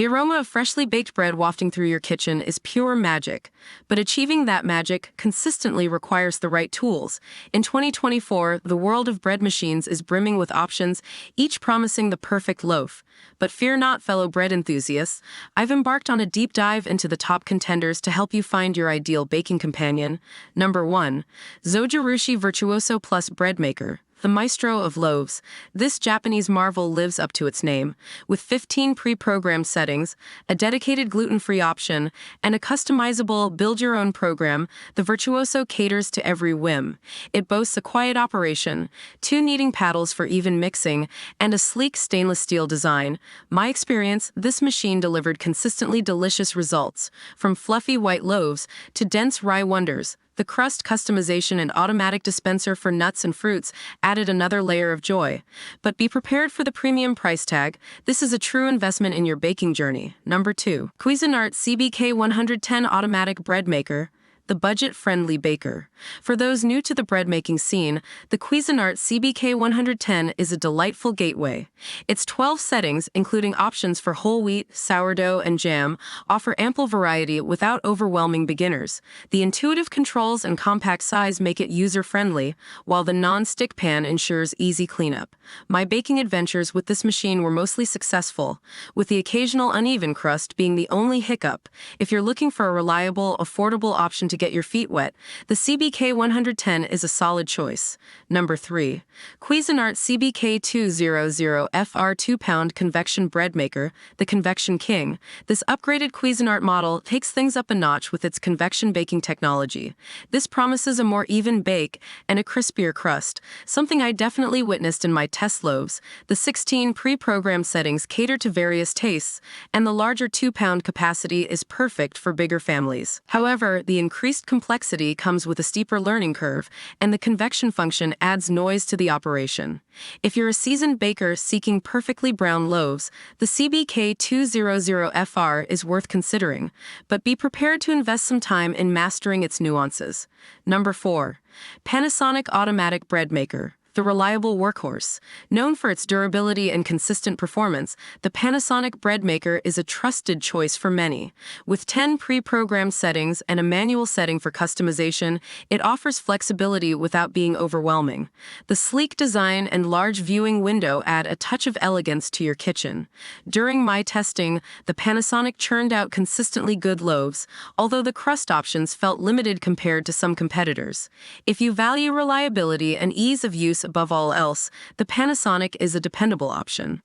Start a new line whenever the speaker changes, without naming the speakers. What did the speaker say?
The aroma of freshly baked bread wafting through your kitchen is pure magic, but achieving that magic consistently requires the right tools. In 2024, the world of bread machines is brimming with options, each promising the perfect loaf. But fear not, fellow bread enthusiasts. I've embarked on a deep dive into the top contenders to help you find your ideal baking companion. Number 1. Zojirushi Virtuoso Plus Bread Maker. The maestro of loaves, this Japanese marvel lives up to its name. With 15 pre-programmed settings, a dedicated gluten-free option, and a customizable build-your-own program, the Virtuoso caters to every whim. It boasts a quiet operation, 2 kneading paddles for even mixing, and a sleek stainless steel design. My experience, this machine delivered consistently delicious results, from fluffy white loaves to dense rye wonders. The crust customization and automatic dispenser for nuts and fruits added another layer of joy. But be prepared for the premium price tag. This is a true investment in your baking journey. Number 2. Cuisinart CBK 110 Automatic Bread Maker. The budget-friendly baker. For those new to the bread-making scene, the Cuisinart CBK 110 is a delightful gateway. Its 12 settings, including options for whole wheat, sourdough, and jam, offer ample variety without overwhelming beginners. The intuitive controls and compact size make it user-friendly, while the non-stick pan ensures easy cleanup. My baking adventures with this machine were mostly successful, with the occasional uneven crust being the only hiccup. If you're looking for a reliable, affordable option to get your feet wet, the CBK 110 is a solid choice. Number 3. Cuisinart CBK 200 FR 2-pound Convection Bread Maker, the Convection King. This upgraded Cuisinart model takes things up a notch with its convection baking technology. This promises a more even bake and a crispier crust, something I definitely witnessed in my test loaves. The 16 pre-programmed settings cater to various tastes, and the larger 2-pound capacity is perfect for bigger families. However, the increased complexity comes with a steeper learning curve, and the convection function adds noise to the operation. If you're a seasoned baker seeking perfectly brown loaves, the CBK 200 FR is worth considering, but be prepared to invest some time in mastering its nuances. Number 4. Panasonic Automatic Bread Maker. The reliable workhorse. Known for its durability and consistent performance, the Panasonic Bread Maker is a trusted choice for many. With 10 pre-programmed settings and a manual setting for customization, it offers flexibility without being overwhelming. The sleek design and large viewing window add a touch of elegance to your kitchen. During my testing, the Panasonic churned out consistently good loaves, although the crust options felt limited compared to some competitors. If you value reliability and ease of use above all else, the Panasonic is a dependable option.